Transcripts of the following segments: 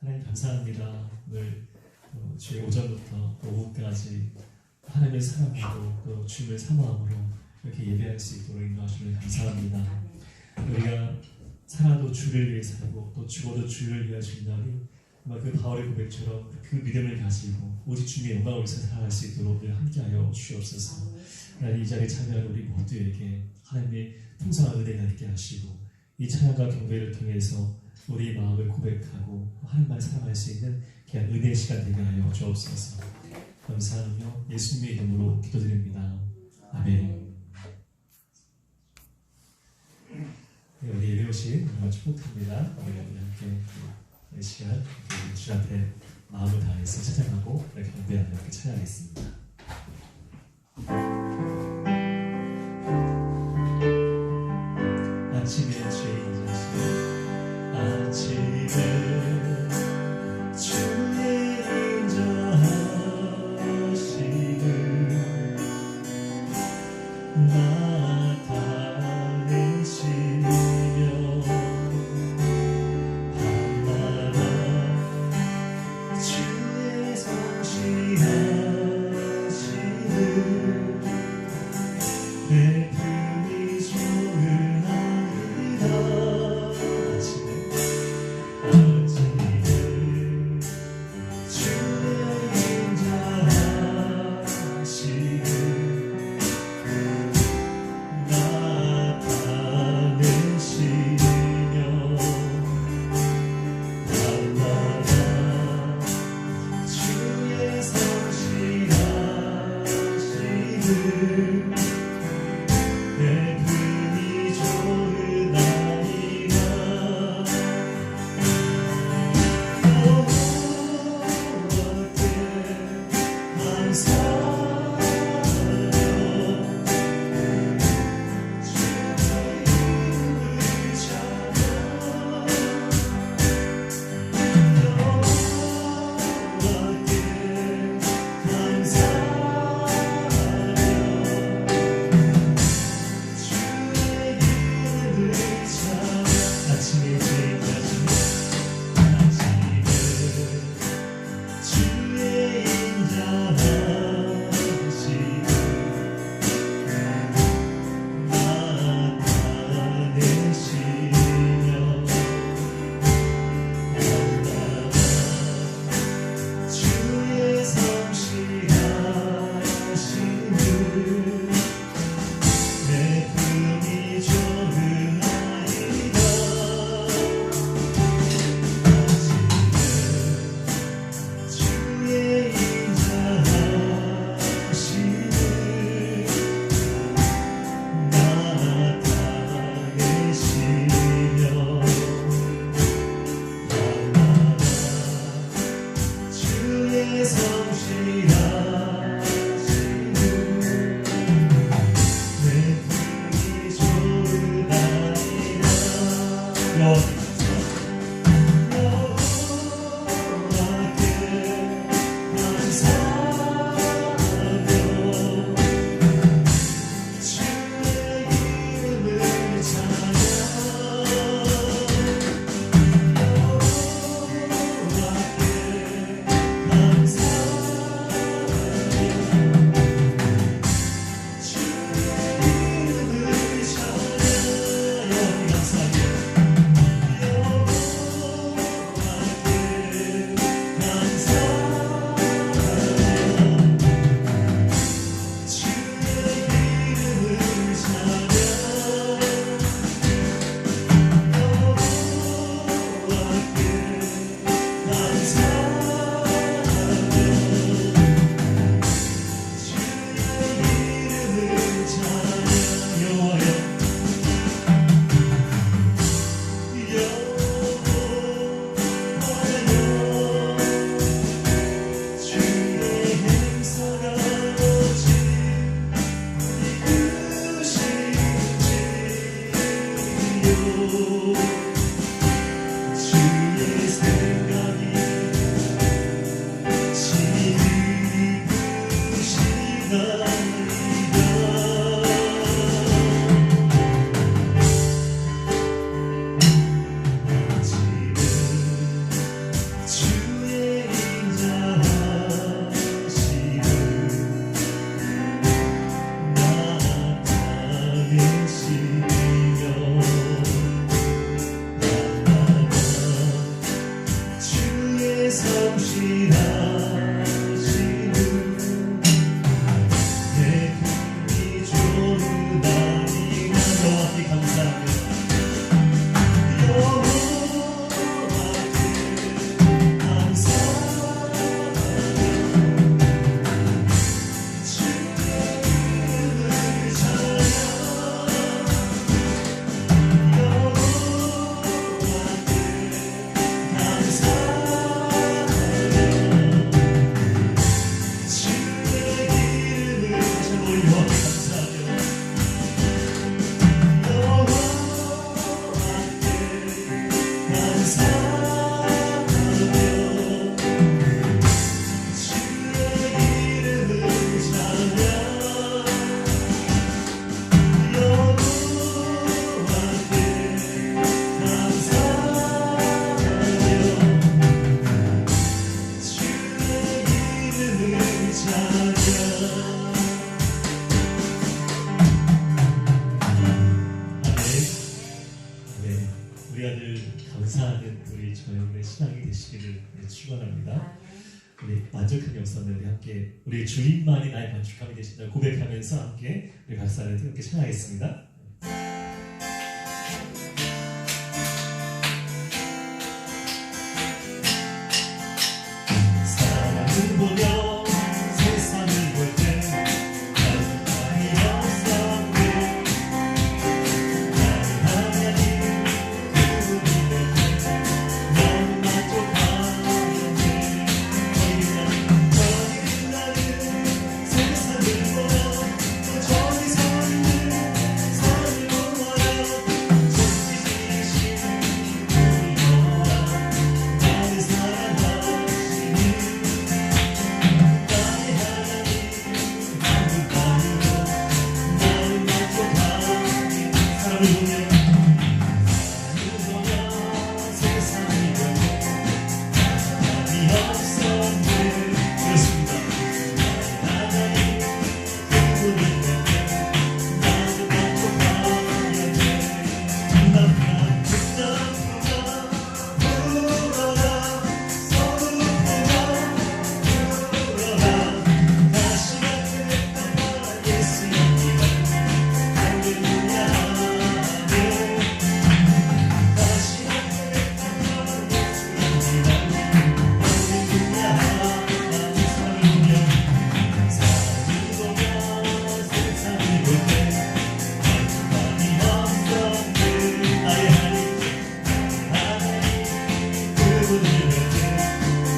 하나님 감사합니다. 오늘 주의 오전부터 오후까지 하나님을 사랑하고 또 주님을 사모함으로 이렇게 예배할 수 있도록 인도하시는 감사합니다. 우리가 살아도 주를 위해 살고 또 죽어도 주를 위해 준다니 그 바울의 고백처럼 그 믿음을 가지고 오직 주님의 영광을 위해서 살아갈 수 있도록 늘 함께하여 주옵소서. 하나님 이 자리에 참여하는 우리 모두에게 하나님의 풍성한 은혜가 있게 하시고 이 찬양과 경배를 통해서 우리 마음을 고백하고 하나님만 사랑할 수 있는 귀한 은혜의 시간 되게 하여 주옵소서. 감사하며 예수님의 이름으로 기도드립니다. 아멘. 네, 우리 예배 오신 축복합니다. 우리 함께 이 시간 주 앞에 마음을 다해서 찬양하고 경배하며 이렇게 찬양하겠습니다. 아침에 주의 자신 아침에 주의 인자하시는 나타내시며 밤마다 주의 성취하시는 내 품이 좋은 아이다. 아침에 주의 인자하시는 나타내시며 밤마다 주의 성취하시는 내 품이 좋은 아이가 어떻게 감사하며 주의 이름을 찬양하며 아침에 주의까지 아침에 주의 인자하시고 나타내시며 밤마다 주의 성취하시는 내 품이 좋은 아이다. 아침에 주의 인자하시는 나타내시며 밤마다 주의 성취하시는 내 품이 좋은 아이라. 여호와께 감사하며 주의 이름을 찬양하며 여호와께 것들이 저희의 신앙이 되시기를 축원합니다. 우리 만족한 역사는 우리 함께 우리 주님만이 나의 만족함이 되신다고 고백하면서 함께 우리 박사를 함께 찬양하겠습니다. 사랑을 보며 세상을 볼 때 만족함이 없었네. 나는 하나님 그분이 될 때 너무 만족하였네. 저희는 나는 세상을 보며 또 저희 삶을 보아요. 존귀하신 우리 여호와 나를 사랑하시니 나의 하나님 만족하며 나를 만족하니 사랑을 보며 세상을 볼 때 만족함이 없었네. 그렇습니다. 나의 하나님 그분이 될 때 나도 만족하였네. 나쁘나 불어라 서울보다 불어라 다시 만들까 예수님이라 할렐루야 아멘. 다시 만들까 예수님이라 할렐루야 아멘. 사랑을 보며 세상을 볼 때 만족함이 없었네. 나의 하나님 그분을 볼 때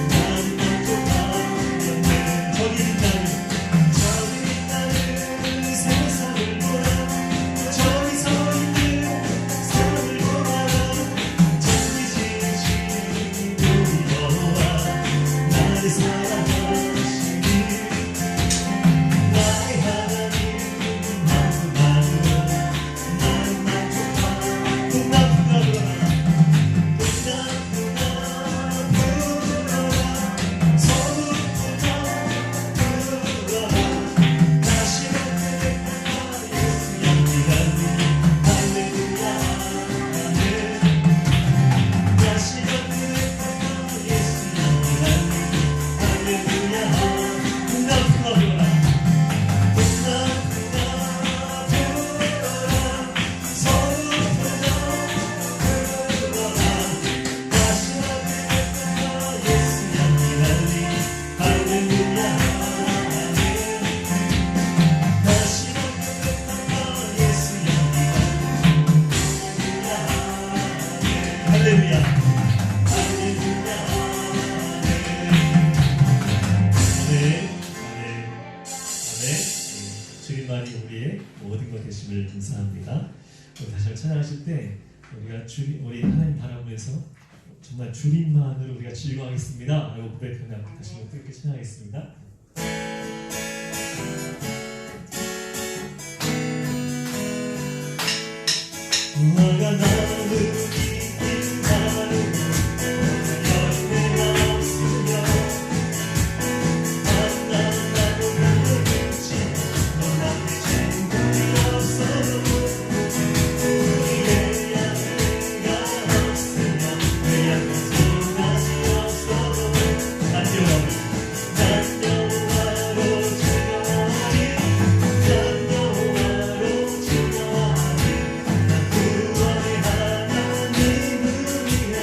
나는 만족하였네. 저기 나는 세상을 보아 저기 서 있는 사람을 보아 존귀하신 우리 여호와 나를 사랑하시니 나의 하나님 만족하며 나는 만족하며 동남풍아 불어라 서울보다 불어라 다시 만들까 예수 영리하니 할렐루야 아멘. 다시 만들까 예수 영리하니 할렐루야 동남풍아 불어라 서울보다 불어라 다시 만들까 예수 영리하니 할렐루야 아멘. 다시 만들까 예수 영리하니 할렐루야 할렐루야 아멘. 아멘. 주님만이 우리의 모든 것 되심을 감사합니다. 우리 다시 한번 찬양하실 때 우리가 우리 하나님 바라보면서 정말 주님만으로 우리가 즐거워하겠습니다 라고 고백하며 다시 한번 뜨겁게 찬양하겠습니다. 너가 나를 이긴 나를 열매가 없으며 만나고 나를 잊지 너만 대신 분이 없어도 우리의 양가 없으며 내 양가 소나지 없어도 난 여호와로 즐거워하리 난 여호와로 즐거워하리 난 구원의 하나님을 위해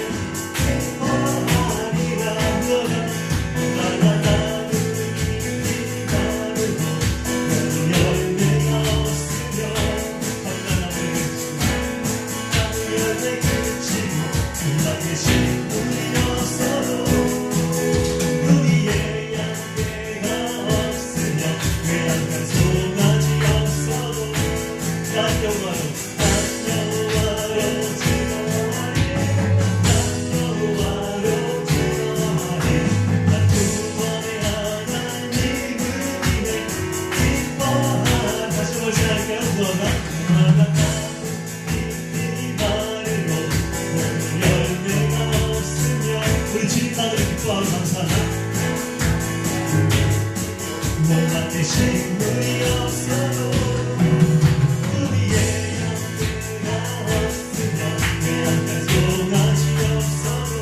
기뻐하리라. 너가 나를 이긴 나를 너는 열매가 없으며 나는 열매 그치고 너만 대신 분이 없어도 우리의 양계가 없으며 그 양가 소나지 없어도 난 여호와로 즐거워하리 난 여호와로 즐거워하리 난 구원의 하나님을 위해 기뻐하리. 다시 한번 시작할게요. 너가 나를 이만으로 너는 열매가 없으며 우리 주님만으로 기뻐하고 감사하나. 너만 대신 분이 없어도 우리의 양가 없으며 내 양가 소나지 없어도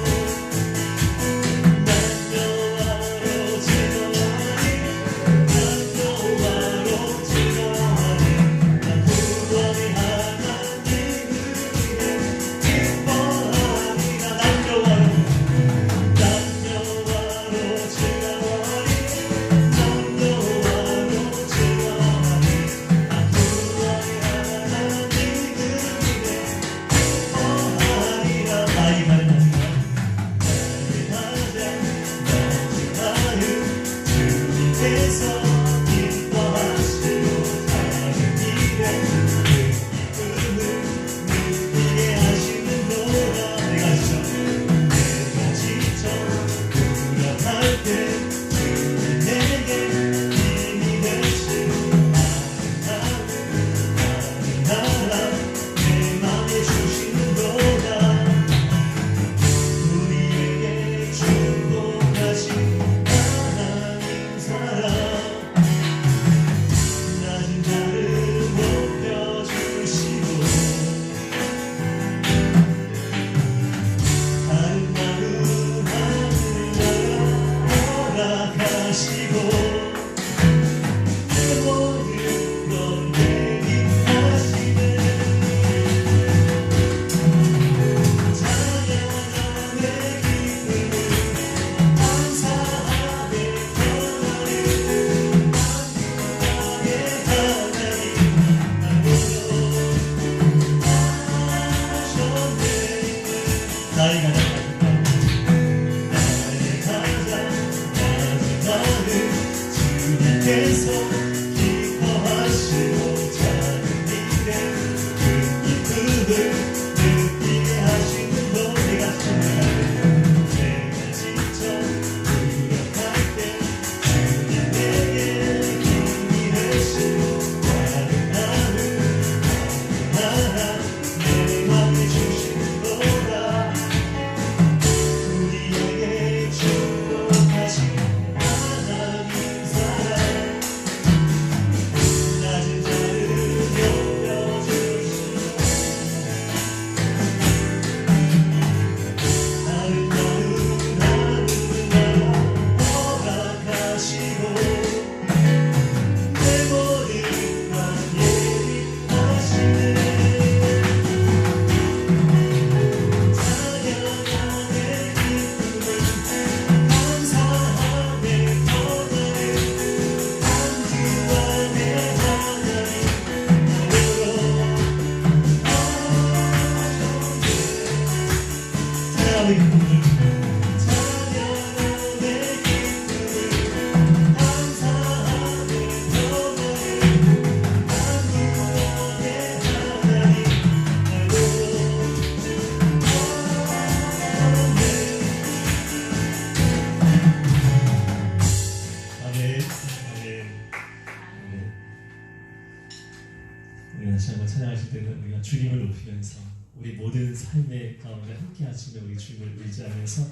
때는 우리가 주님을 높이면서 우리 모든 삶의 가운데 함께 하시며 우리 주님을 의지하면서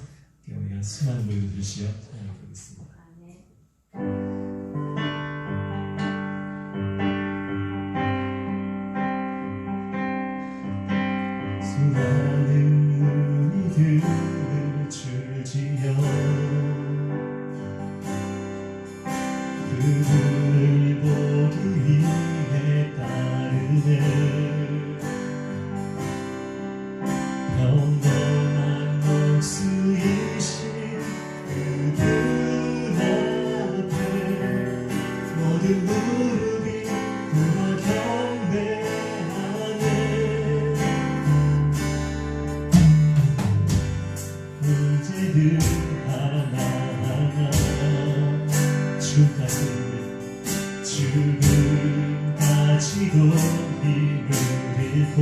우리가 수많은 물을 드시어 찬양해 보겠습니다. 수많은 무리들을 줄지어 그분을 보기 위해 따르네 평범한 목수이신 그분 앞에 모든 무릎이 꿇어 경배하네 문제들 하나하나 주가슴 죽음까지도 힘을 잃고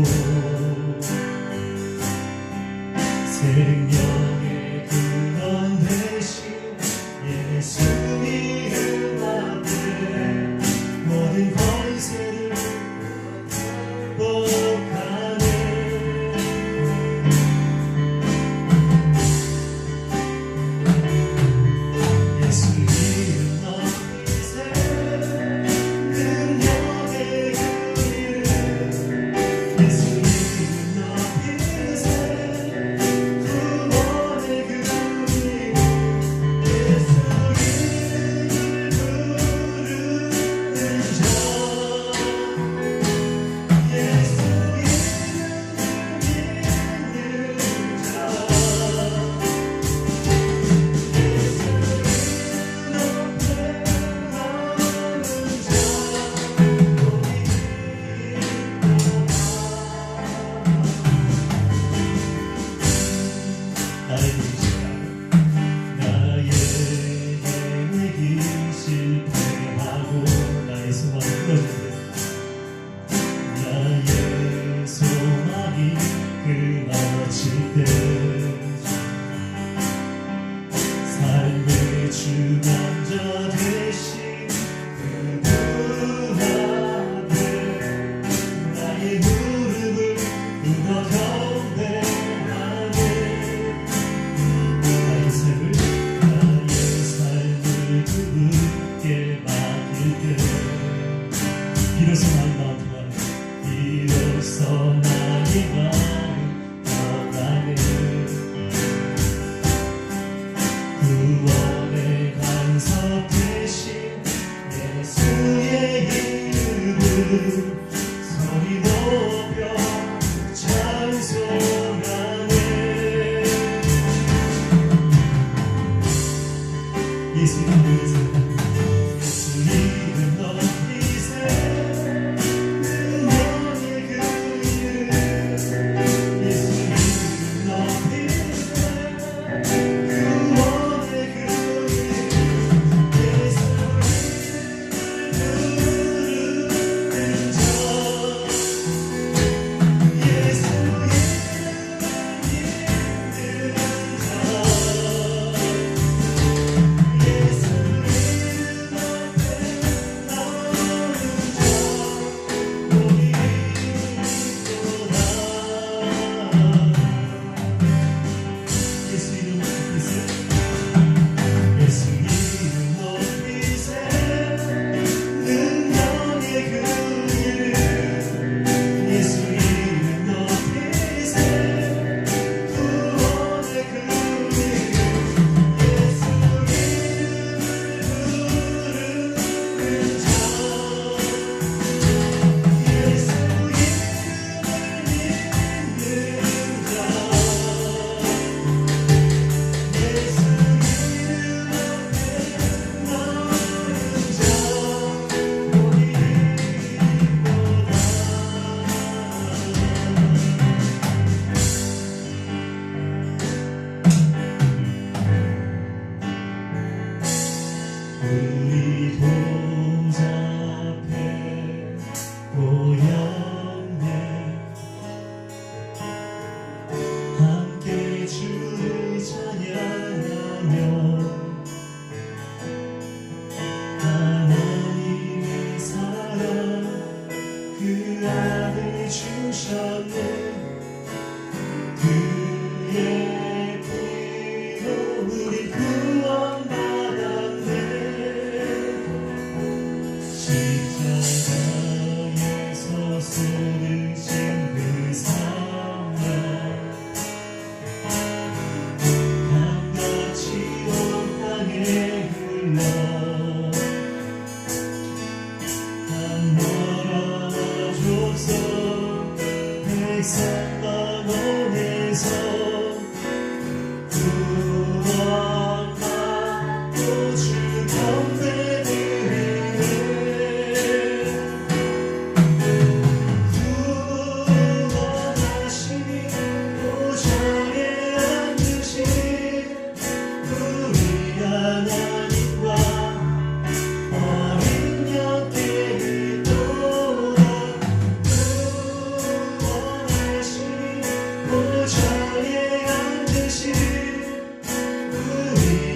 생명의 근원 되신 예수 이름 앞에 모든 권세를 복하네 예수 이름 높이세 능력의 그 이름 예수 이름 높이세 구원의 그 이름 예수 이름을 부르는 자 예수 이름을 믿는 자 나의 계획이 실패하고 나의 소망이 끊어질 때 나의 소망이 끊어질 때 삶의 주관자 되신 그분 앞에 나의 무릎을 꿇어 경배하네 나의 삶을 그분께 맡길 때 비로소 나의 마음 변하네 비로소 나의 마음 변하네 구원의 간섭 되신 예수의 이름을 소리 높여 찬송하네 예수 이름 높이세 능력의 그 이름 예수 이름 높이세 구원의 그 이름 예수 이름을 부르는 자 예수 이름을 믿는 자 예수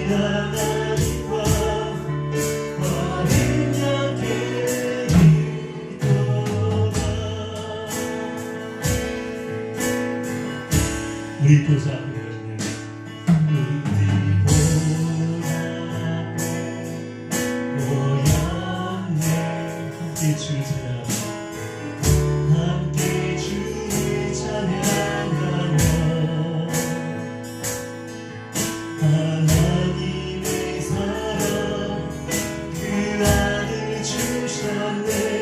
우리 보자 함께 주를 찬양하며 함께 주를 찬양하며 하나님의 사랑 그 아들 주셨네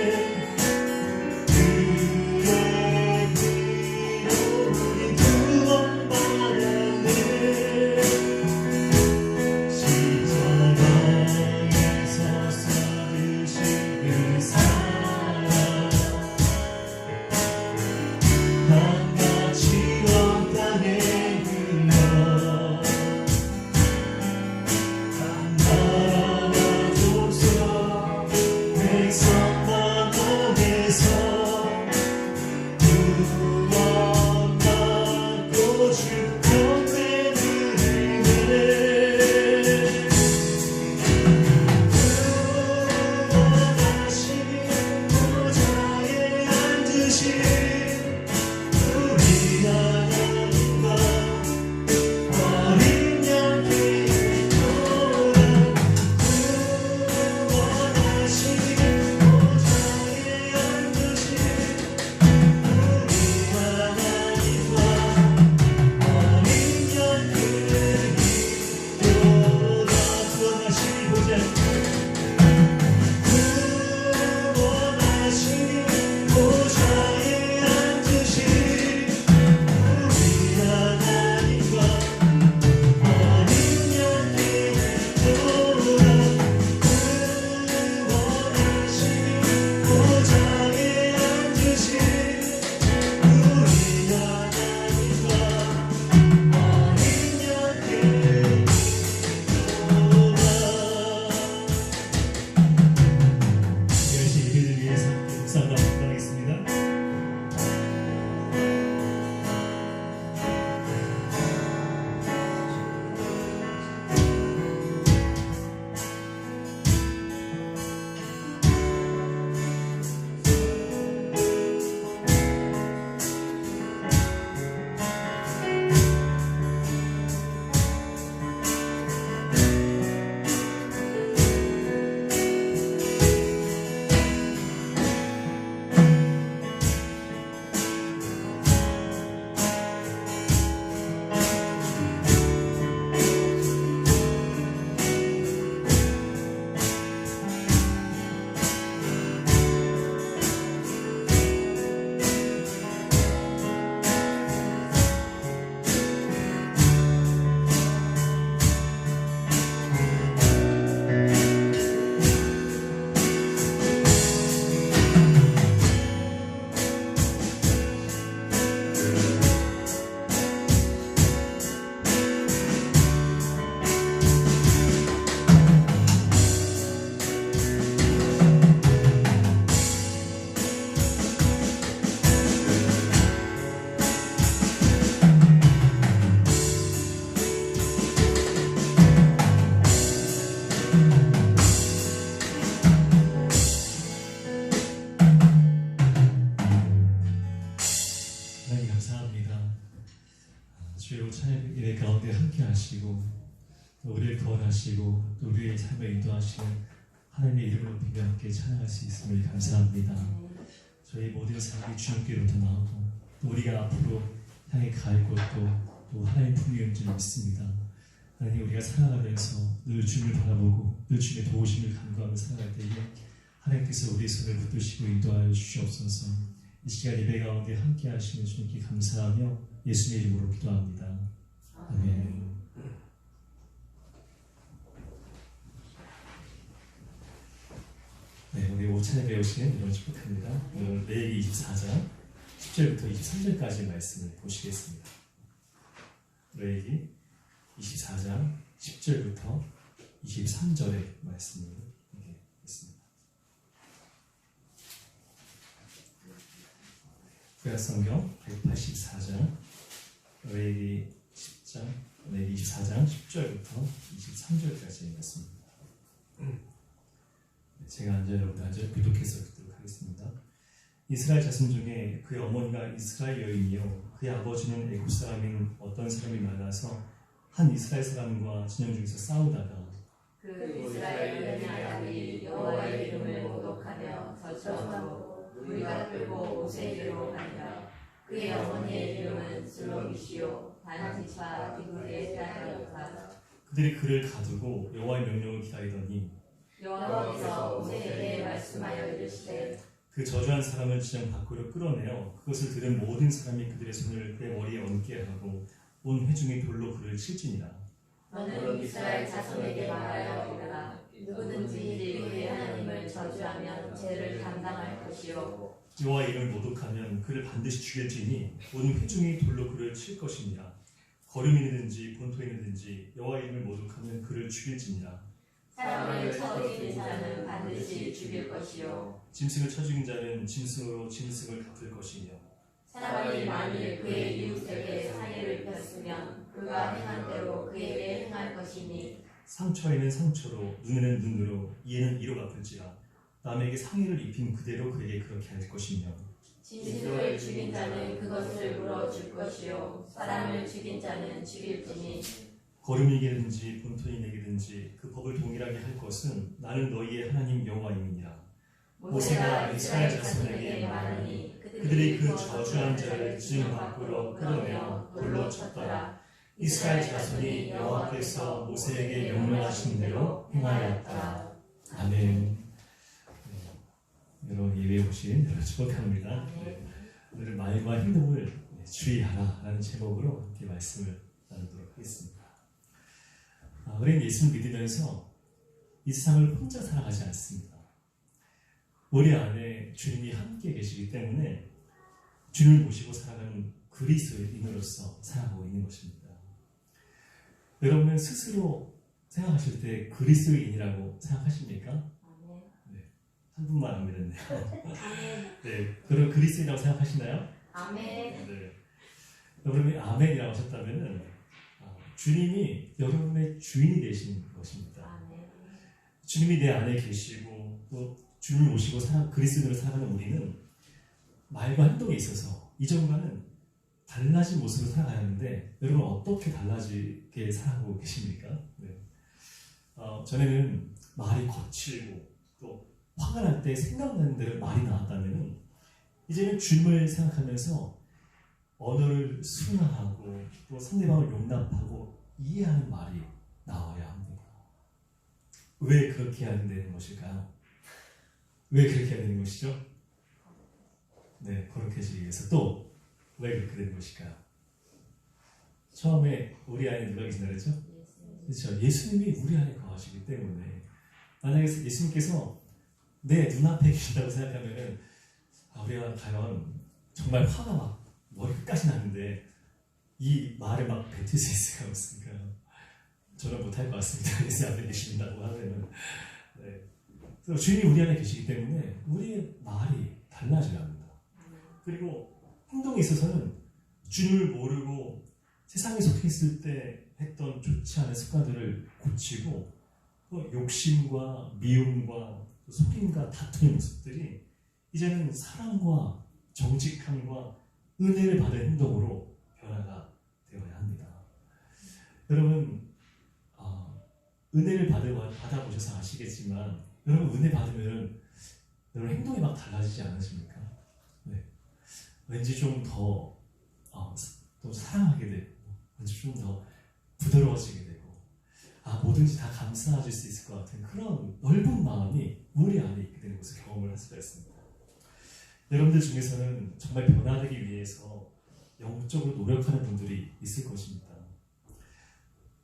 주의 찬양 예배 가운데 함께 하시고 또 우리를 구원하시고 또 우리의 삶을 인도하시는 하나님의 이름을 높이며 함께 찬양할 수 있음을 감사합니다. 저희 모든 삶이 주님께로부터 나오고 또 우리가 앞으로 향해 갈 곳도 또 하나님 품위인 줄 믿습니다. 하나님 우리가 살아가면서 늘 주님을 바라보고 늘 주님의 도우심을 간구하며 살아갈 때에 하나님께서 우리의 손을 붙드시고 인도하여 주시옵소서. 이 시간 예배 가운데 함께 하시는 주님께 감사하며 예수님의 이름으로 기도합니다. 아멘. 네, 오늘 오찬에 배우시는 이런 축복합니다. 오늘 레위기 24장 10절부터 23절까지 말씀을 보시겠습니다. 레위기 24장 10절부터 23절의 말씀을 보겠습니다. 구약성경 184장 레위기 10장, 네, 24장 10절부터 23절까지의 말씀입니다. 제가 여러분들 앉아 교독해서 읽도록 하겠습니다. 이스라엘 자손 중에 그의 어머니가 이스라엘 여인이요 그의 아버지는 애굽 사람인 어떤 사람이 만나서 한 이스라엘 사람과 진영 중에서 싸우다가 그 이스라엘 여인의 아들이 여호와의 이름을 모독하며 저주하고 무리가 끌고 모세에게로 가니라. 그의 어머니의 이름은 슬로미시요 단지파 비굴의 딸이었다. 그들이 그를 가두고 여호와의 명령을 기다리더니 여호와께서 모세에게 말씀하여 이르시되 그 저주한 사람을 지장 밖으로 끌어내어 그것을 들은 모든 사람이 그들의 손을 그의 머리에 얹게 하고 온 회중이 돌로 그를 칠지니라. 너는 이스라엘 자손에게 말하여 이르라. 누구든지 그의 하나님을 저주하면 죄를 감당할 것이요 여호와의 이름을 모독하면 그를 반드시 죽일지니 온 회중이 돌로 그를 칠 것이니라. 거름이든지 본토이든지 여호와의 이름을 모독하면 그를 죽일지니라. 사람을 쳐 죽인 자는 반드시 죽일 것이요 짐승을 쳐 죽인 자는 짐승으로 짐승을 갚을 것이며 사람이 만일 그의 이웃에게 상해를 입혔으면 그가 행한 대로 그에게 행할 것이니 상처에는 상처로 눈에는 눈으로 이에는 이로 갚을지라. 남에게 상해를 입힌 그대로 그에게 그렇게 할 것이며 짐승을 죽인 자는 그것을 물어줄 것이요 사람을 죽인 자는 죽일지니 거름이게든지 본토인에게든지 그 법을 동일하게 할 것은 나는 너희의 하나님 여호와임이니라. 모세가 이스라엘 자손에게 말하니 그들이 그 저주한 자를 지금 밖으로 끌어내어 돌로 쳤더라. 이스라엘 자손이 여호와께서 모세에게 명령하신 대로 행하였다. 아멘. 여러분 예배해 보신 여러분 축복합니다. 오늘 말과 행동을 주의하라라는 제목으로 함께 말씀을 나누도록 하겠습니다. 우리는 예수를 믿으면서 이 세상을 혼자 살아가지 않습니다. 우리 안에 주님이 함께 계시기 때문에 주님을 모시고 살아가는 그리스도인으로서 살아가고 있는 것입니다. 여러분은 스스로 생각하실 때 그리스도인이라고 생각하십니까? 네, 한 분만 안 믿었네요. 네, 그럼 그리스도인이라고 생각하시나요? 아멘. 네. 여러분이 아멘이라고 하셨다면은 주님이 여러분의 주인이 되신 것입니다. 아멘. 주님이 내 안에 계시고 또 주님을 모시고 그리스도인으로 살아가는 우리는 말과 행동에 있어서 이전과는 달라진 모습으로 살아가야 하는데 여러분 어떻게 달라지게 살아가고 계십니까? 네. 전에는 말이 거칠고 또 화가 날 때 생각나는 대로 말이 나왔다면 이제는 주님을 생각하면서 언어를 순화하고 또 상대방을 용납하고 이해하는 말이 나와야 합니다. 왜 그렇게 해야 되는 것일까요? 왜 그렇게 해야 되는 것이죠? 네, 거룩해지기 위해서. 또 왜 그렇게 되는 것일까요? 처음에 우리 안에 누가 계신다 그랬죠? 그렇죠. 예수님이 우리 안에 거하시기 때문에 만약에 예수님께서 내 눈앞에 계신다고 생각하면은 우리가 과연 정말 화가 막 머리 끝까지 나는데 이 말을 막 뱉을 수 있을까 없습니까? 저는 못할 것 같습니다. 예수 앞에 계신다고 하면은. 네. 그래서 주님이 우리 안에 계시기 때문에 우리의 말이 달라져야 합니다. 그리고 행동에 있어서는 주님을 모르고 세상에 속해 있을 때 했던 좋지 않은 습관들을 고치고 또 욕심과 미움과 속임과 다툼의 모습들이 이제는 사랑과 정직함과 은혜를 받은 행동으로 변화가 되어야 합니다. 여러분 은혜를 받아보셔서 아시겠지만 여러분 은혜 받으면 여러분 행동이 막 달라지지 않으십니까? 네. 왠지 좀 더 또 사랑하게 되고 왠지 좀 더 부드러워지게 되고 뭐든지 다 감싸줄 수 있을 것 같은 그런 넓은 마음이 우리 안에 있게 되는 것을 경험을 할 수가 있습니다. 여러분들 중에서는 정말 변화되기 위해서 영적으로 노력하는 분들이 있을 것입니다.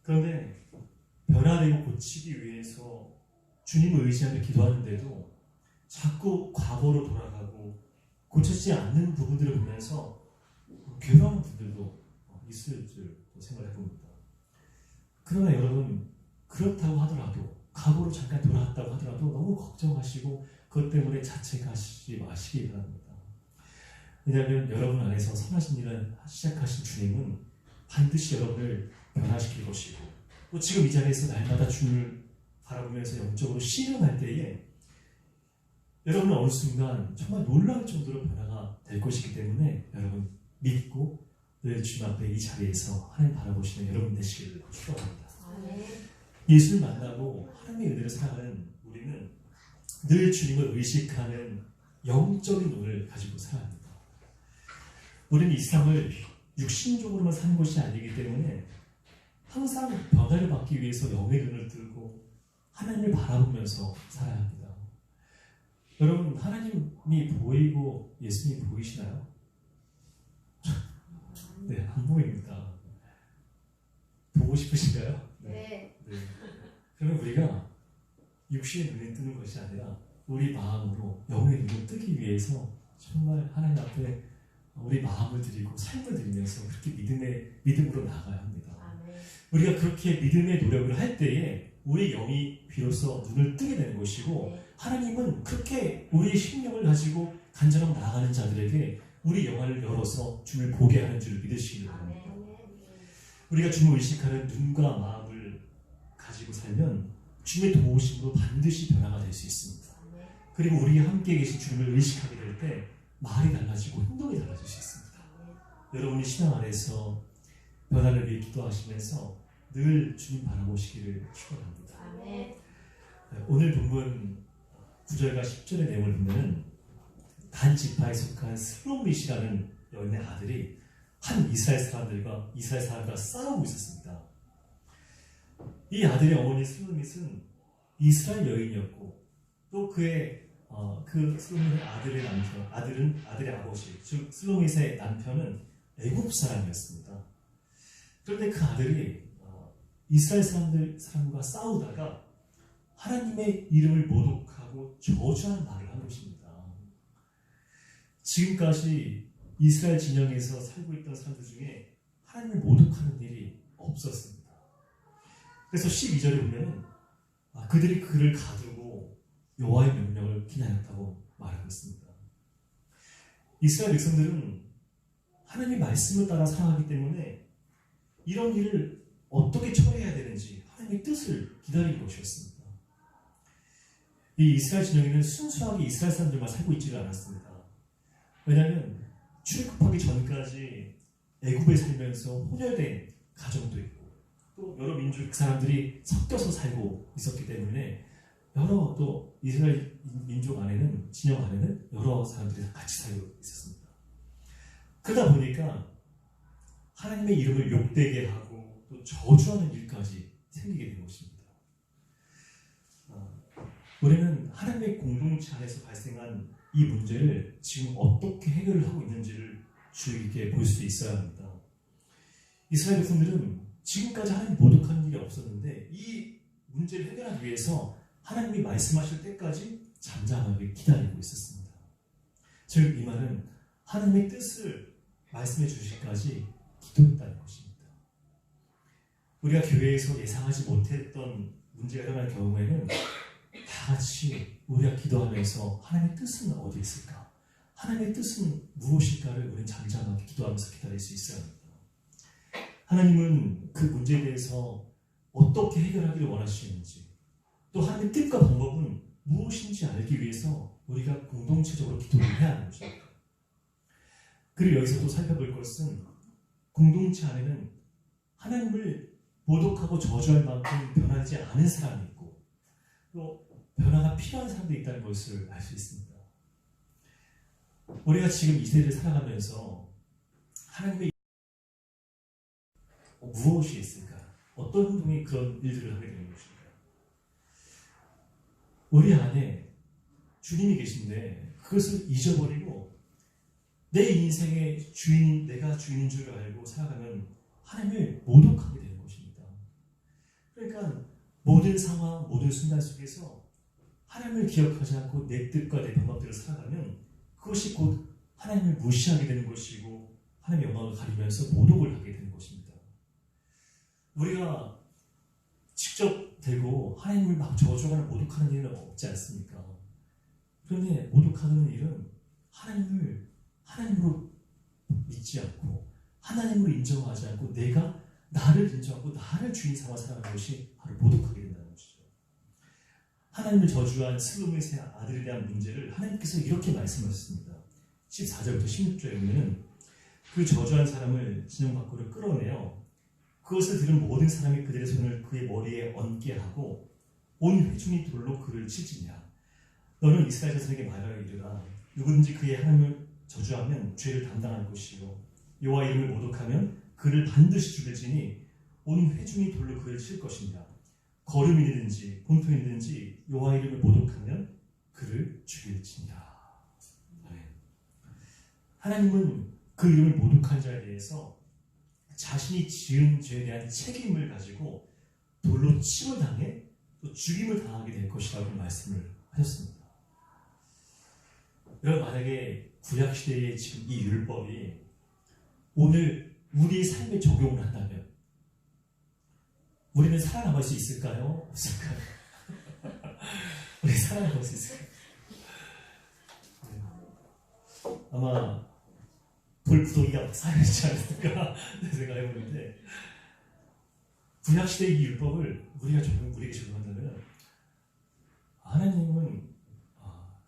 그런데 변화되고 고치기 위해서 주님을 의지하며 기도하는데도 자꾸 과거로 돌아가고 고쳐지지 않는 부분들을 보면서 괴로워하는 분들도 있을 줄 생각해 봅니다. 그러나 여러분 그렇다고 하더라도 과거로 잠깐 돌아왔다고 하더라도 너무 걱정하시고 그것 때문에 자책하시지 마시기 바랍니다. 왜냐하면 여러분 안에서 선하신 일을 시작하신 주님은 반드시 여러분을 변화시킬 것이고, 또 지금 이 자리에서 날마다 주님을 바라보면서 영적으로 씨름할 때에 여러분은 어느 순간 정말 놀라울 정도로 변화가 될 것이기 때문에 여러분 믿고 늘 주님 앞에 이 자리에서 하나님 바라보시는 여러분 되시기를 축원합니다. 예수를 만나고 하나님의 은혜를 살아가는 우리는 늘 주님을 의식하는 영적인 눈을 가지고 살아야 합니다. 우리는 이 세상을 육신적으로만 사는 것이 아니기 때문에 항상 변화를 받기 위해서 영의 눈을 뜨고 하나님을 바라보면서 살아야 합니다. 여러분, 하나님이 보이고 예수님이 보이시나요? 네, 안 보입니다. 보고 싶으신가요? 네. 그러면 우리가 육신의 눈에 뜨는 것이 아니라 우리 마음으로 영의 눈을 뜨기 위해서 정말 하나님 앞에 우리 마음을 드리고 삶을 드리면서 그렇게 믿음으로 나아가야 합니다. 우리가 그렇게 믿음의 노력을 할 때에 우리 영이 비로소 눈을 뜨게 되는 것이고, 하나님은 그렇게 우리의 심령을 가지고 간절하게 나아가는 자들에게 우리 영안을 열어서 주님을 보게 하는 줄 믿으시기를 바랍니다. 우리가 주님을 의식하는 눈과 마음을 가지고 살면 주님의 도우심으로 반드시 변화가 될 수 있습니다. 그리고 우리가 함께 계신 주님을 의식하게 될 때 말이 달라지고 행동이 달라질 수 있습니다. 여러분이 신앙 안에서 변화를 위해 기도하시면서 늘 주님 바라보시기를 축원합니다. 오늘 본문 9절과 10절의 내용을 보면 단 지파에 속한 슬로밋이라는 여인의 아들이 한 이스라엘 사람과 싸우고 있었습니다. 이 아들의 어머니 슬로밋은 이스라엘 여인이었고, 또 그 슬로밋의 아들의 아버지, 즉 슬로밋의 남편은 애굽 사람이었습니다. 그런데 그 아들이 이스라엘 사람과 싸우다가 하나님의 이름을 모독하고 저주하는 말을 한 것입니다. 지금까지 이스라엘 진영에서 살고 있던 사람들 중에 하나님을 모독하는 일이 없었습니다. 그래서 12절에 보면 그들이 그를 가두고 여호와의 명령을 기나였다고 말하고 있습니다. 이스라엘 백성들은 하나님의 말씀을 따라 살아가기 때문에 이런 일을 어떻게 처리해야 되는지 하나님의 뜻을 기다린 것이었습니다. 이 이스라엘 진영에는 순수하게 이스라엘 사람들만 살고 있지를 않았습니다. 왜냐하면 출애굽하기 전까지 애굽에 살면서 혼혈된 가정도 있고, 또 여러 민족 그 사람들이 섞여서 살고 있었기 때문에 여러 또 이스라엘 민족 안에는, 진영 안에는 여러 사람들이 같이 살고 있었습니다. 그러다 보니까 하나님의 이름을 욕되게 하고 또 저주하는 일까지 생기게 된 것입니다. 우리는 하나님의 공동체 안에서 발생한 이 문제를 지금 어떻게 해결을 하고 있는지를 주의 깊게 볼 수 있어야 합니다. 이스라엘 백성들은 지금까지 하나님 모독하는 일이 없었는데 이 문제를 해결하기 위해서 하나님이 말씀하실 때까지 잠잠하게 기다리고 있었습니다. 즉 이 말은 하나님의 뜻을 말씀해 주시기까지 기도했다는 것입니다. 우리가 교회에서 예상하지 못했던 문제가 일어날 경우에는 다 같이 우리가 기도하면서 하나님의 뜻은 어디 있을까? 하나님의 뜻은 무엇일까를 우리는 잠잠하게 기도하면서 기다릴 수 있어야 합니다. 하나님은 그 문제에 대해서 어떻게 해결하기를 원하시는지, 또 하나님의 뜻과 방법은 무엇인지 알기 위해서 우리가 공동체적으로 기도를 해야 하는 것입니다. 그리고 여기서 또 살펴볼 것은 공동체 안에는 하나님을 모독하고 저주할 만큼 변하지 않은 사람이 있고, 또 변화가 필요한 사람들이 있다는 것을 알 수 있습니다. 우리가 지금 이 세대를 살아가면서 하나님의 무엇이 있을까? 어떤 행동이 그런 일들을 하게 되는 것일까? 우리 안에 주님이 계신데 그것을 잊어버리고 내 인생의 주인, 내가 주인인 줄 알고 살아가면 하나님을 모독하게 되는 것입니다. 그러니까 모든 상황, 모든 순간 속에서 하나님을 기억하지 않고 내 뜻과 내 방법대로 살아가면 그것이 곧 하나님을 무시하게 되는 것이고 하나님의 영광을 가리면서 모독을 하게 되는 것입니다. 우리가 직접 되고 하나님을 막 저주하거나 모독하는 일은 없지 않습니까? 그런데 모독하는 일은 하나님을 하나님으로 믿지 않고 하나님으로 인정하지 않고 내가 나를 인정하고 나를 주인 삼아 살아가는 것이 바로 모독하게 된다는 것이죠. 하나님을 저주한 슬로미의 세 아들에 대한 문제를 하나님께서 이렇게 말씀하셨습니다. 14절부터 16절에 보면 그 저주한 사람을 진영 밖으로 끌어내어 그것을 들은 모든 사람이 그들의 손을 그의 머리에 얹게 하고 온 회중이 돌로 그를 치지냐. 너는 이스라엘 자손에게 말하여 이르라. 누구든지 그의 하나님을 저주하면 죄를 담당할 것이요 여호와 이름을 모독하면 그를 반드시 죽일지니 온 회중이 돌로 그를 칠 것이니라. 거름이든지 본토이든지 여호와 이름을 모독하면 그를 죽일지니라. 하나님은 그 이름을 모독한 자에 대해서 자신이 지은 죄에 대한 책임을 가지고 돌로 침을 당해 또 죽임을 당하게 될 것이라고 말씀을 하셨습니다. 여러분, 만약에 구약시대의 지금 이 율법이 오늘 우리의 삶에 적용을 한다면 우리는 살아남을 수 있을까요? 없을까요? 우리 살아남을 수 있을까요? 아마 돌부동이가 쌓여있지 않을까 생각해보는데, 구약시대의 이 율법을 우리에게 적용한다면 하나님은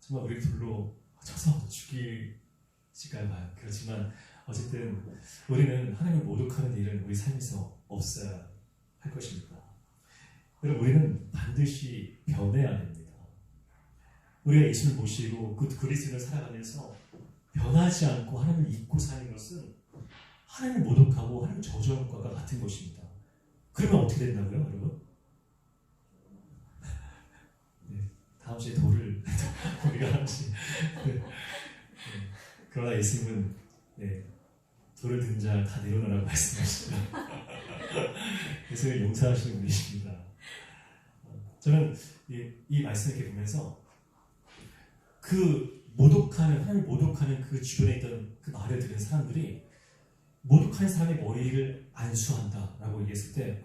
정말 우리를 돌로 쳐서 죽이실까요? 봐요. 그렇지만 어쨌든 우리는 하나님을 모독하는 일은 우리 삶에서 없어야 할 것입니다. 여러분, 우리는 반드시 변해야 됩니다. 우리가 예수를 모시고 그 그리스도를 살아가면서 변하지 않고 하나님을 잊고 사는 것은 하나님을 모독하고 하나님을 저주하는 것과 같은 것입니다. 그러면 어떻게 된다고요, 여러분? 네, 다음 주에 돌을 우리가 하지. 그러나 예수님은 돌을 든 자 다 내려놓으라고 말씀하시죠. 예수님을 용서하시는 분이십니다. 저는 이 말씀을 이렇게 보면서 하나님을 모독하는 그 주변에 있던 그 말을 들은 사람들이 모독하는 사람의 머리를 안수한다라고 얘기했을 때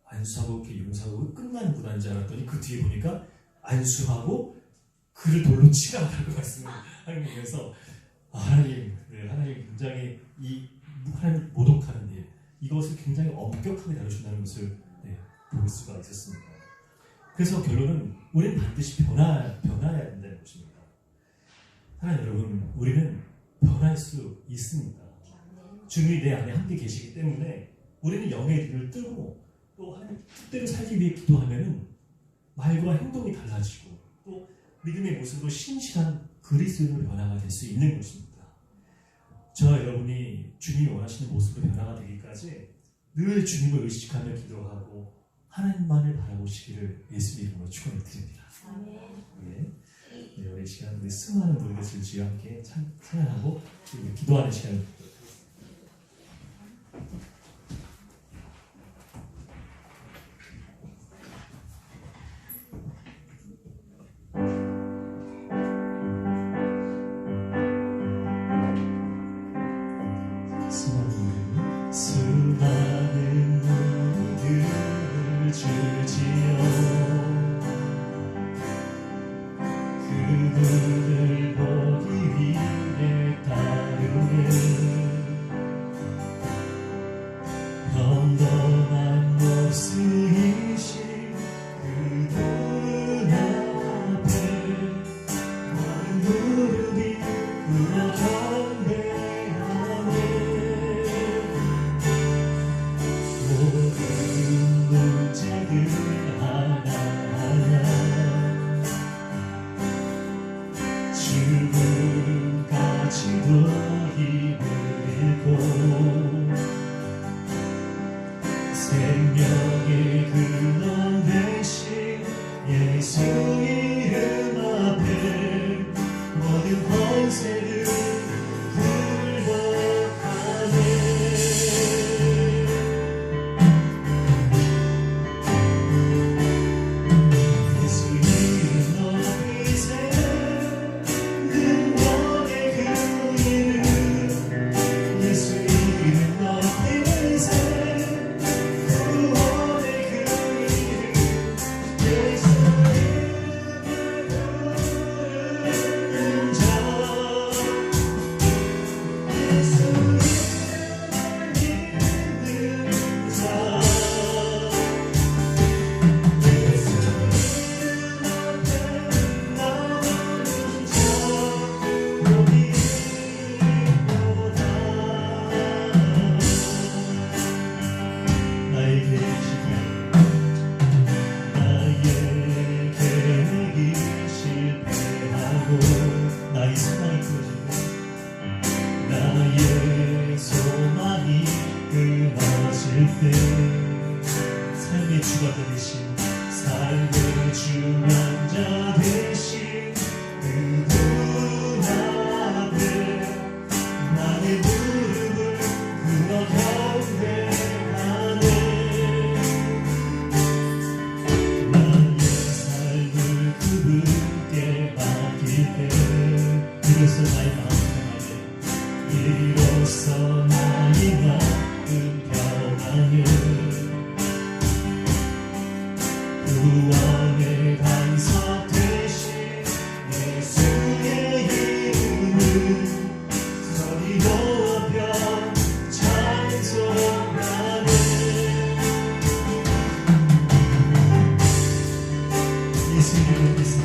안수하고 이렇게 용서하고 끝나는구나 줄 알았더니 그 뒤에 보니까 안수하고 그를 돌로 치라라고 말씀을 하면서 하나님 굉장히 하나님 모독하는 일, 이것을 굉장히 엄격하게 다루신다는 것을 볼 수가 있었습니다. 그래서 결론은 우리는 반드시 변화해야 된다는 것입니다. 하나님 여러분, 우리는 변할 수 있습니다. 주님이 내 안에 함께 계시기 때문에 우리는 영의 눈을 뜨고 또 하나님 뜻대로 살기 위해 기도하면은 말과 행동이 달라지고 또 믿음의 모습으로 신실한 그리스도인으로 변화가 될 수 있는 것입니다. 저와 여러분이 주님이 원하시는 모습으로 변화가 되기까지 늘 주님을 의식하며 기도하고 하나님만을 바라보시기를 예수님 이름으로 축원을 드립니다. 오늘 시간 우리 수많은 노래들 주와 함께 찬양하고 기도하는 시간을 수많은 눈들을 주지요 그분을 보기 위해 따르는 평범한 모습이신 그분 앞에 나는 무릎이 꿇어 경배하네 모든 문제들 되신 삶의 주관자 되신 그분 앞에 나의 무릎을 꿇어 경배하네. 나의 삶을 그분께 맡길 때 비로소 나의 마음 편하게 비로소 나의 마음 편하게 구원의 반석 되신 예수의 이름을 소리 높여 찬송하네. 예수 이름 높이세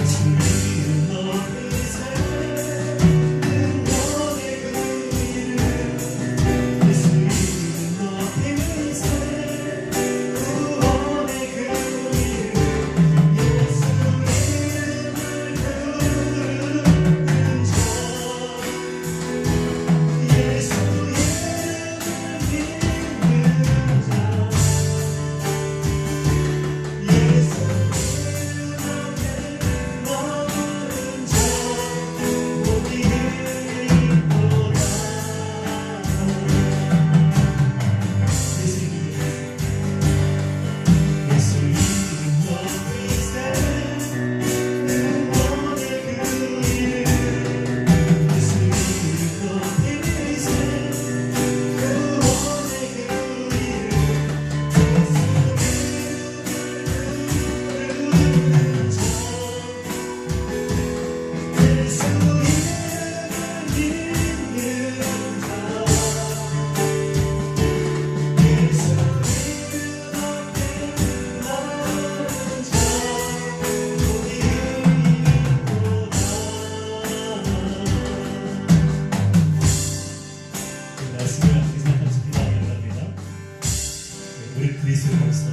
예수 이름 높이세 응원의 그 이름 예수 이름 높이세 구원의 그 이름 예수 이름을 부르는 자 예수 이름을 믿는 자 예수 머무는 자 모두 이기리로다. 예수 이름 높이세 응원의 그 이름 예수 이름 높이세 구원의 그 이름 예수 이름을 부르는 자 예수 이름을 믿는 자 예수 이름 앞에 나는 자 모두 이기리로다. 그 말씀을 함께 생각하면서 기도하기를 합니다. 우리 그리스도로서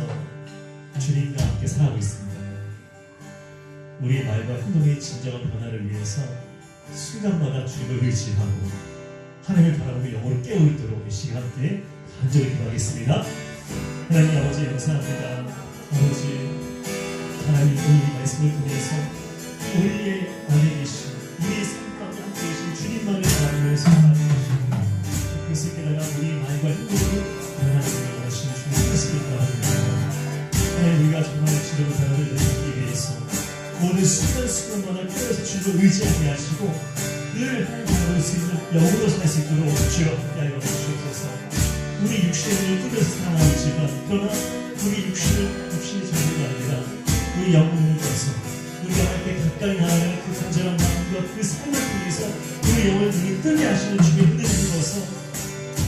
주님과 함께 살아가고 있습니다. 우리의 말과 행동의 진정한 변화를 위해서 순간마다 주님을 의지하고 하나님을 바라보며 영으로 깨어있도록 이 시간 함께 간절히 기도하겠습니다. 하나님 아버지 감사합니다. 아버지 하나님 이 말씀을 통해서 우리의 안에 계신 우리의 삶 가운데 함께 계신 주님만을 바라보면서 살아가시고 그것을 깨달아 우리의 말과 행동으로 변화되게 원하시는 주님의 뜻을 기도합니다. 하나님 우리가 정말 주님의 변화를 내리기 위해서 모든 순간순간마다 깨어서 주님을 의지하게 하시고 늘 하나님 바라볼 수 있는 영으로 살 수 있도록 주여 함께하여 주옵소서. 우리 육신을 꾸며서 살아가지만 그러나 우리 육신의 전부가 아니라 우리 영혼을 통해서 우리가 할 때 가까이 나아가는 그 간절한 마음과 그 삶을 통해서 우리 영혼을 눈을 뜨게 하시는 주의 은혜를 입어서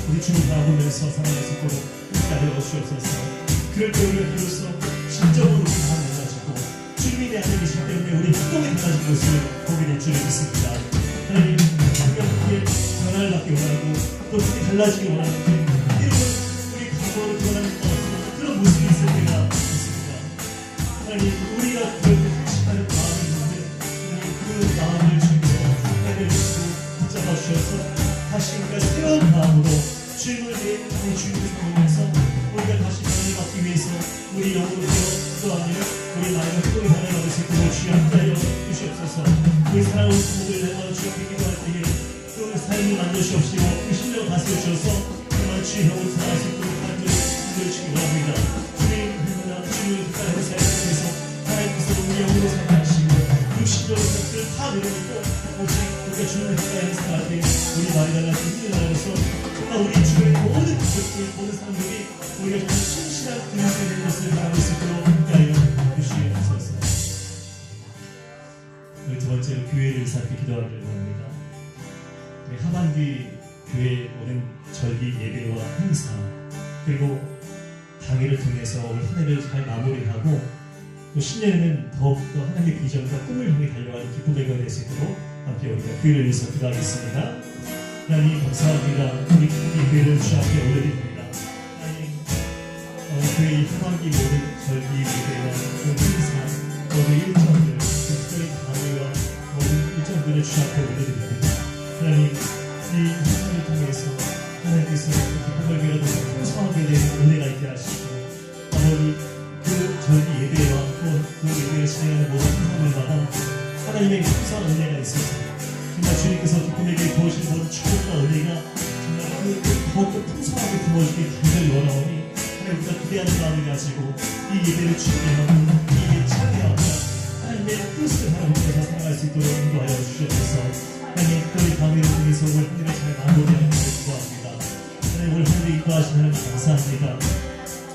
우리 주님 바라보면서 살아갈 수 있도록 함께하여 주옵소서. 그럴 때 우리가 비로소 진정으로 변화해가지고 주님이 내 안에 계시기 때문에 우리 행동이 달라진 것을 보게 될 줄을 믿습니다. 하나님 우리가 그렇게 변화를 받기 원하고 또 그렇게 달라지기 원하는데 이런 우리 과거로 변하는 것 같은 그런 모습이 있을 때가 있습니다. 하나님 우리가 그렇게 택시하는 마음이 있는데 하나님 그 마음을 주님께서 해내주시고 붙잡아 주셔서 다시 우리가 새로운 마음으로 주님을 내 안에 주님을 보면서 우리가 다시 변화를 받기 위해서 우리 영으로 기도하며 우리 마음의 행동이 변화받을 수 있도록 주여 함께하여 주시옵소서. 우리 사랑하는 부모들 내가 주여 앞에 기도할 때에 그 삶을 만드시옵시고 그 신령을 다스려 주셔서 정말 주의 형으로 살아갈 수 있도록 간절히 기도해주시기 바랍니다. 주님 주님을 가까이 살아가면서 하나님께서 우리 영으로 살아가시고 육신적인 것들을 다 내려놓고 오직 우리가 주님을 가까이 살아갈 때 우리 말이 달라서 힘이 달라서 정말 우리 주변의 모든 것들 모든 사람들이 우리가 정말 신실한 그리스도의 되는 것을 바라볼 수 있도록 함께하여 주시옵소서. 우리 두 번째로 교회를 살펴 기도하기를 원합니다. 우리 하반기 교회 오는 절기 예배와 행사 그리고 당일을 통해서 올 한 해를 잘 마무리하고 또 신년에는 더욱더 하나님의 비전과 꿈을 향해 달려가는 기쁨의 교회가 될 수 있도록 함께 우리가 교회를 위해서 기도하겠습니다. 하나님 감사합니다. 우리 교회를 주 앞에 올려드립니다. 하나님 교회의 하반기 모든 절기 예배와 그 행사 모든 일정들 특별히 강의와 모든 일정들을 주 앞에 올려드립니다. 하나님 이 행사를 통해서 하나님께서 기쁨의 교회가 더 풍성하게 되는 은혜가 있게 하시고 아버지 가지고 이 예배를 준비하고 이 참여하며 하나님의 뜻을 하나님께서 살아갈 수 있도록 인도하여 주시옵소서. 하나님 특별히 강의를 통해서 올 한해를 잘 마무리하는 것을 기도합니다. 하나님 올 한해 인도하시는 하나님 감사합니다.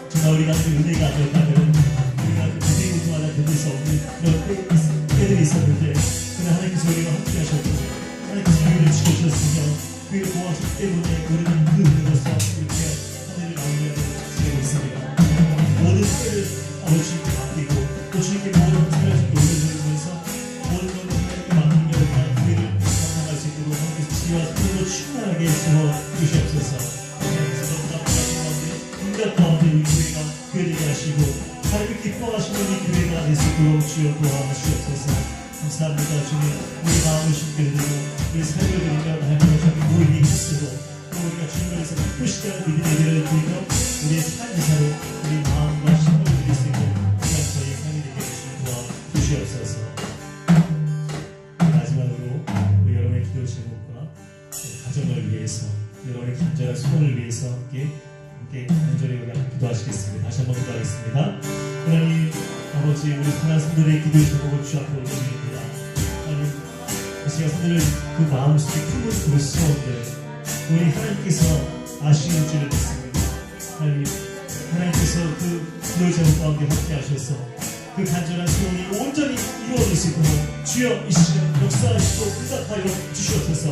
정말 우리가 그 은혜가 아니었다면 우리가 그 부대고도하다 견딜 수 없는 그런 때들이 있었는데 그러나 하나님께서 우리와 함께 하셨고 하나님께서 우리를 지켜주셨으며 그의 보호하셨기 때문에 우리는 그 은혜로서 이렇게 하늘을 마무리하고 지내고 있습니다. 모든 때를 아버지께 맡기고 또 주님께 모든 것을 올려드리면서 모든 것을 하나님께 맡기며 그 일을 감당할 수 있도록 하나님께서 지혜와 선으로 충만하게 세워주시옵소서. 하나님께서 너무나 바라신 가운데 인간 가운데 우리 교회가 되게 하시고 하나님을 기뻐하시는 이 교회가 될 수 있도록 주여 도와주시옵소서. 감사합니다. 주님, 우리 마음을 쉽게 드리고 우리 삶을 드리며 하나님의 자기 모임이 힘쓰고 또 우리가 주님을 위해서 기쁘시게 하고 믿음의 예배를 드리며 우리의 삶이사로 우리 마음과 심령을 드릴 수 있는 그냥 저희의 삶이 되게 해주시면 도와주시옵소서. 마지막으로 우리 여러분의 기도 제목과 가정을 위해서 여러분의 간절한 소원을 위해서 함께 간절히 기도하시겠습니다. 다시 한번 기도하겠습니다. 하나님 아버지, 우리 사랑하는 성도들의 기도의 제목을 주 앞에 올려드립니다. 하나님, 이 시간 성도들 그 마음속에 품은 그 소원들 우리 하나님께서 아시는 줄을 믿습니다. 하나님께서 그 기도의 제목 가운데 함께 하셔서 그 간절한 소원이 온전히 이루어질 수 있도록 주여 이 시간 역사하시고 응답하여 주시옵소서.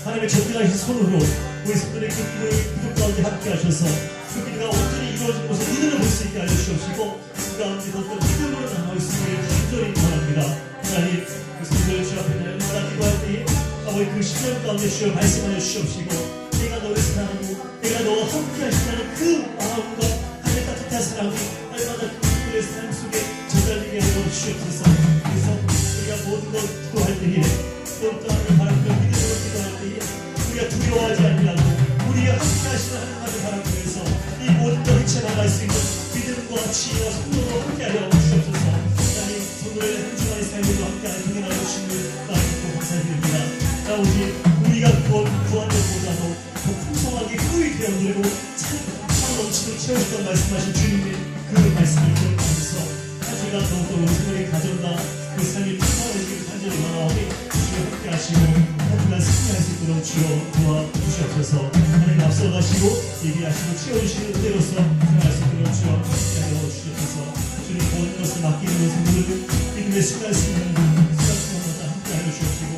하나님의 전능하신 손으로 우리 성도들의 그 기도의 기도 가운데 함께 하셔서 그 기도가 온전히 이루어진 것을 믿음을 볼 수 있게 하여 주시옵시고 그 가운데 더욱더 믿음으로 나아갈 수 있기를 간절히 바랍니다. 하나님, 그 성도들 주 앞에 날마다 기도할 때에 아버지 그 시간 가운데 주여 말씀하여 주시옵시고 내가 너를 사랑하고 내가 너와 함께 하시다는 그 마음과 하나님의 따뜻한 사랑이 날마다 그들의 삶 속에 전달되게 하여 주시옵소서. 그래서 우리가 모든 것 기도할 때에 더욱더 하나님을 바라보며 믿음으로 기도할 때에 우리가 두려워하지 아니하고 우리가 함께 하시는 하나님을 바라보면서 이 모든 걸 헤쳐나갈 수 있는 믿음과 지혜와 성도로 함께하여 주시옵소서. 하나님, 성도의 한 주간의 삶에도 함께하여 동행하여 주시는 하나님께 감사드립니다. 아버지, 우리가 구한것보다도 더 풍성하게 끄이 되어들고 참 넘치도록 채워주던 말씀하신 주님의 그 말씀을 기억하면서 한 주간 더욱더 우리 성도의 가정과 그 삶이 풍성해지기를 간절히 원하오니 주여 함께하시고 한 주간 승리할 수 있도록 주여 도와주시옵소서. 하나님 앞서가시고 예비하시고 채워주시는 은혜로서 생활할 수 있도록 주여 함께하여 주시옵소서. 주님 모든 것을 맡기는 성도들 믿음의 순간 순간마다 함께하여 주시옵시고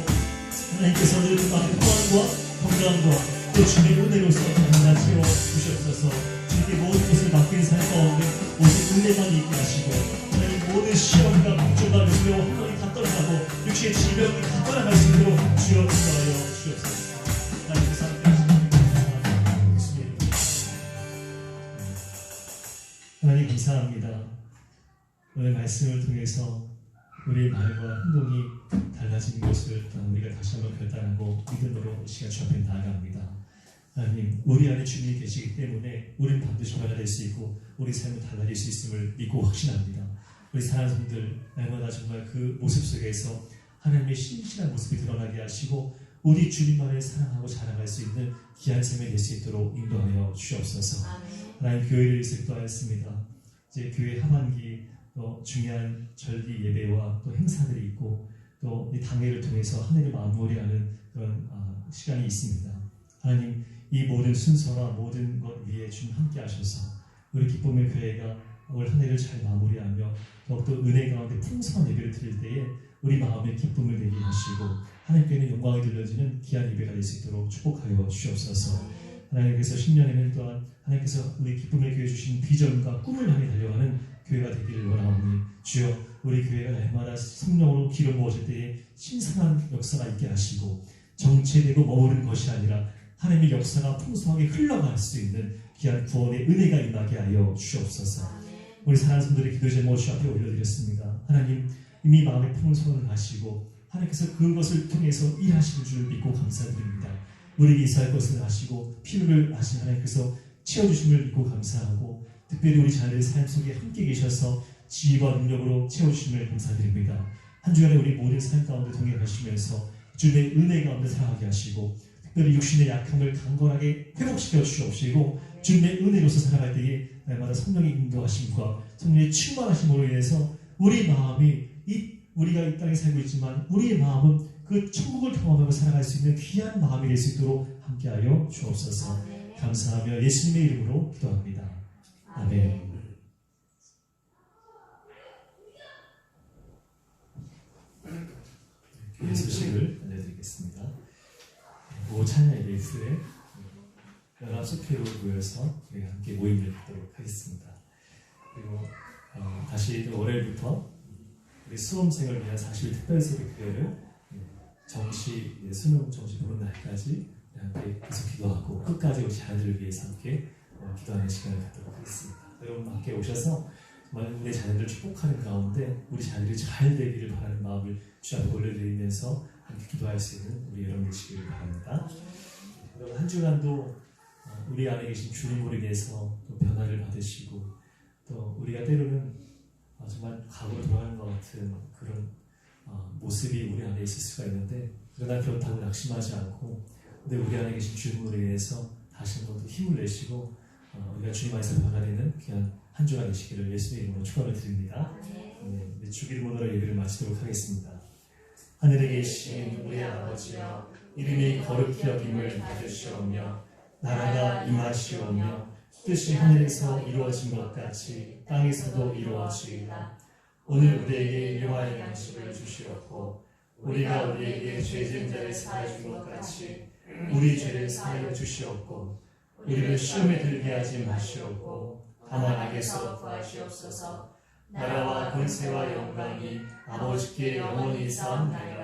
하나님께서 늘 그 마음의 평안과 건강과 또 주님의 은혜로서 하나 채워주시옵소서. 주님께 모든 것을 맡기는 삶 가운데 오직 은혜만 있게 하시고 하나님 모든 시험과 걱정과 두려워 혼돈이 다 떠나가고 육체의 질병이 다 떠나갈 수 있도록 주여 인도하여 주옵소서. 하나님께서 하나님 감사합니다. 오늘 말씀을 통해서 우리의 말과 행동이 달라지는 것을 우리가 다시 한번 결단하고 믿음으로 이 시간 주 앞에 나아갑니다. 하나님, 우리 안에 주님이 계시기 때문에 우리는 반드시 변화가 될 수 있고 우리 삶은 달라질 수 있음을 믿고 확신합니다. 우리 사랑하는 성들 날마다 정말 그 모습 속에서 하나님의 신실한 모습이 드러나게 하시고 우리 주님만을 사랑하고 자랑할 수 있는 귀한 삶이 될 수 있도록 인도하여 주옵소서. 하나님, 교회를 위해서 기도하였습니다. 이제 교회 하반기 또 중요한 절기 예배와 또 행사들이 있고 또 이 당회를 통해서 한 해를 마무리하는 그런 시간이 있습니다. 하나님, 이 모든 순서와 모든 것 위에 주님 함께 하셔서 우리 기쁨의 교회가 올 한 해를 잘 마무리하며 더욱더 은혜 가운데 풍성한 예배를 드릴 때에 우리 마음에 기쁨을 내게 하시고 하나님께는 영광이 들려지는 귀한 예배가 될 수 있도록 축복하여 주옵소서. 하나님께서 신년에는 또한 하나님께서 우리 기쁨의 교회 주신 비전과 꿈을 향해 달려가는 교회가 되기를 원하오니 주여 우리 교회가 날마다 성령으로 기름 부어질 때에 신선한 역사가 있게 하시고 정체되고 머무른 것이 아니라 하나님의 역사가 풍성하게 흘러갈 수 있는 귀한 구원의 은혜가 임하게 하여 주옵소서. 우리 사랑하는 성도들의 기도 제목을 주 앞에 올려드렸습니다. 하나님, 이미 마음의 풍성을 하시고 하나님께서 그것을 통해서 일하시는 줄 믿고 감사드립니다. 우리에게 이사할 것을 아시고 필요를 아신 하나님께서 채워주심을 믿고 감사하고 특별히 우리 자녀의 삶 속에 함께 계셔서 지혜와 능력으로 채워주심을 감사드립니다. 한 주간에 우리 모든 삶 가운데 동행하시면서 주님의 은혜 가운데 살아가게 하시고 특별히 육신의 약함을 강건하게 회복시켜 주시옵시고 주님의 은혜로서 살아갈 때에 날마다 성령의 인도하심과 성령의 충만하심으로 인해서 우리 마음이 우리가 이 땅에 살고 있지만 우리의 마음은 그 천국을 경험하며 살아갈 수 있는 귀한 마음이 될 수 있도록 함께하여 주옵소서. 감사하며 예수님의 이름으로 기도합니다. 아멘. 교회 소식을 알려드리겠습니다. 오후 찬양 예배 후에 연합 소표로 모여서 우리 함께 모임을 갖도록 하겠습니다. 그리고 다시 월요일부터 우리 수험생을 위한 40일 특별새벽교회를 정시 수능 정시 보는 날까지 함께 계속 기도하고 끝까지 우리 자녀들을 위해서 함께 기도하는 시간을 갖도록 하겠습니다. 여러분 함께 오셔서 정말 우리 자녀들을 축복하는 가운데 우리 자녀들이 잘 되기를 바라는 마음을 주 앞에 올려드리면서 함께 기도할 수 있는 우리 여러분 되시기를 바랍니다. 여러분 한 주간도 우리 안에 계신 주님으로 인해서 또 변화를 받으시고 또 우리가 때로는 정말 과거로 돌아가는 것 같은 그런 모습이 우리 안에 있을 수가 있는데 그러나 그렇다고 낙심하지 않고 근데 우리 안에 계신 주님으로 인해서 다시 한번 더 힘을 내시고 우리가 주님 안에서 변화되는 그냥 한 주가 되시기를 예수의 이름으로 축원을 드립니다. 네, 주 기름으로 예배를 마치도록 하겠습니다. 하늘에 계신 우리 아버지여 이름이 거룩히 여김을 받으시오며 나라가 임하시오며 뜻이 하늘에서 이루어진 것 같이 땅에서도 이루어지이다. 오늘 우리에게 일용할 양식을 주시옵고 우리가 우리에게 죄진 자를 사하여 준 것 같이 우리 죄를 사하여 주시옵고 우리를 시험에 들게 하지 마시옵고 다만 악에서 구하시옵소서. 나라와 권세와 영광이 아버지께 영원히 사옵나이다.